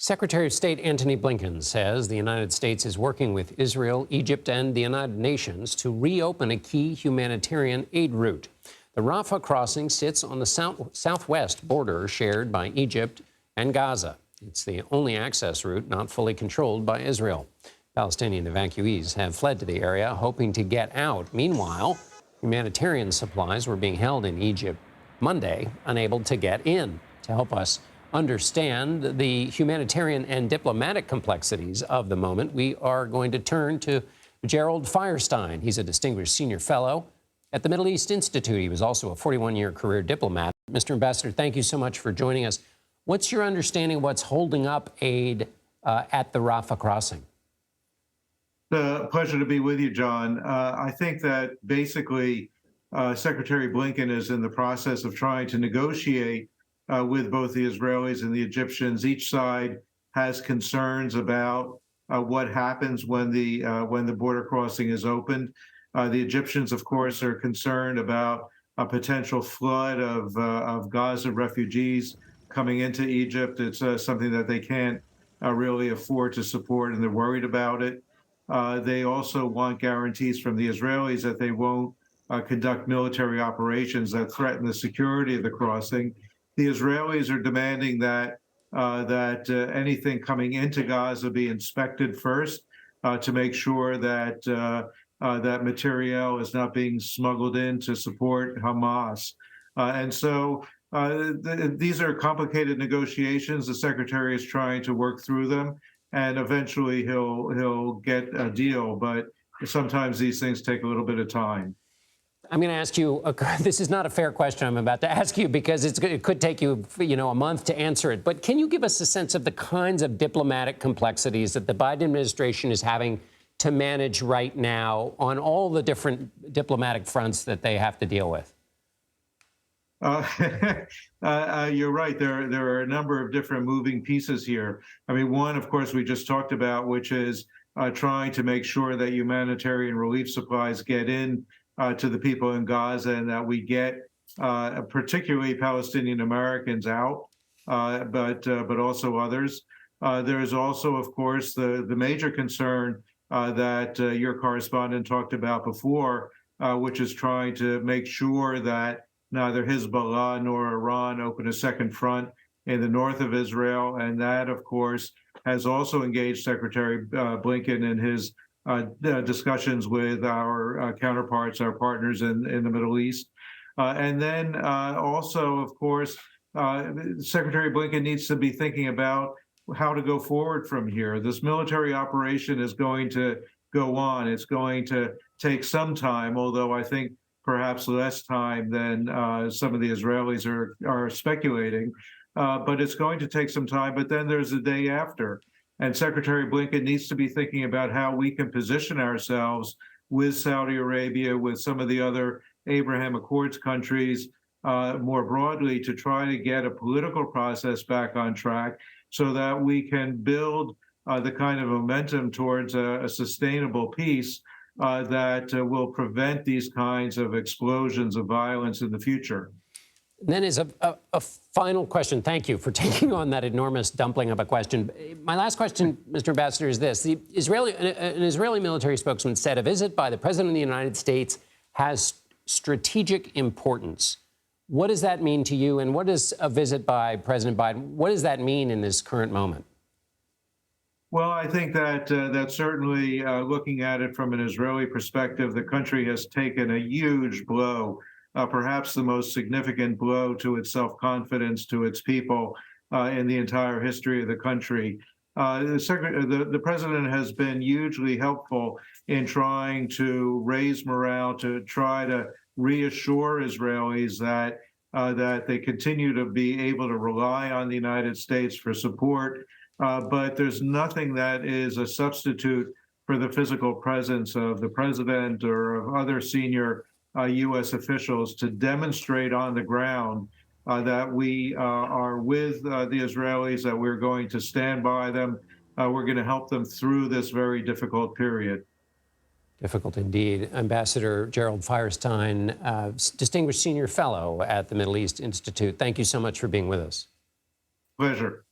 Secretary of State Antony Blinken says the United States is working with Israel, Egypt, and the United Nations to reopen a key humanitarian aid route. The Rafah crossing sits on the southwest border shared by Egypt and Gaza. It's the only access route not fully controlled by Israel. Palestinian evacuees have fled to the area, hoping to get out. Meanwhile, humanitarian supplies were being held in Egypt Monday, unable to get in. To help us understand the humanitarian and diplomatic complexities of the moment, we are going to turn to Gerald Feierstein. He's a distinguished senior fellow at the Middle East Institute. He was also a 41-year career diplomat. Mr. Ambassador, thank you so much for joining us. What's your understanding of what's holding up aid at the Rafah crossing? A pleasure to be with you, John. I think that basically Secretary Blinken is in the process of trying to negotiate with both the Israelis and the Egyptians. Each side has concerns about what happens when the border crossing is opened. The Egyptians, of course, are concerned about a potential flood of Gaza refugees coming into Egypt. It's something that they can't really afford to support, and they're worried about it. They also want guarantees from the Israelis that they won't conduct military operations that threaten the security of the crossing. The Israelis are demanding that anything coming into Gaza be inspected first to make sure that that material is not being smuggled in to support Hamas. And so these are complicated negotiations. The secretary is trying to work through them, and eventually he'll get a deal. But sometimes these things take a little bit of time. I'm going to ask you, this is not a fair question I'm about to ask you because it could take you, a month to answer it. But can you give us a sense of the kinds of diplomatic complexities that the Biden administration is having to manage right now on all the different diplomatic fronts that they have to deal with? You're right. There are a number of different moving pieces here. I mean, one, of course, we just talked about, which is trying to make sure that humanitarian relief supplies get in to the people in Gaza, and that we get particularly Palestinian Americans out, but also others. There is also, of course, the major concern that your correspondent talked about before, which is trying to make sure that neither Hezbollah nor Iran open a second front in the north of Israel. And that, of course, has also engaged Secretary Blinken in his discussions with our counterparts, our partners in the Middle East. And then also, of course, Secretary Blinken needs to be thinking about how to go forward from here. This military operation is going to go on. It's going to take some time, although I think perhaps less time than some of the Israelis are speculating. But it's going to take some time. But then there's the day after. And Secretary Blinken needs to be thinking about how we can position ourselves with Saudi Arabia, with some of the other Abraham Accords countries, more broadly, to try to get a political process back on track so that we can build the kind of momentum towards a sustainable peace that will prevent these kinds of explosions of violence in the future. And then is a final question. Thank you for taking on that enormous dumpling of a question. My last question, Mr. Ambassador, is this. An Israeli military spokesman said a visit by the President of the United States has strategic importance. What does that mean to you? And what does a visit by President Biden, what does that mean in this current moment? Well, I think that certainly looking at it from an Israeli perspective, the country has taken a huge blow, perhaps the most significant blow to its self-confidence, to its people in the entire history of the country. The president has been hugely helpful in trying to raise morale, to try to reassure Israelis that they continue to be able to rely on the United States for support. But there's nothing that is a substitute for the physical presence of the president or of other senior U.S. officials to demonstrate on the ground that we are with the Israelis, that we're going to stand by them. We're going to help them through this very difficult period. Difficult indeed. Ambassador Gerald Feierstein, distinguished senior fellow at the Middle East Institute, thank you so much for being with us. Pleasure.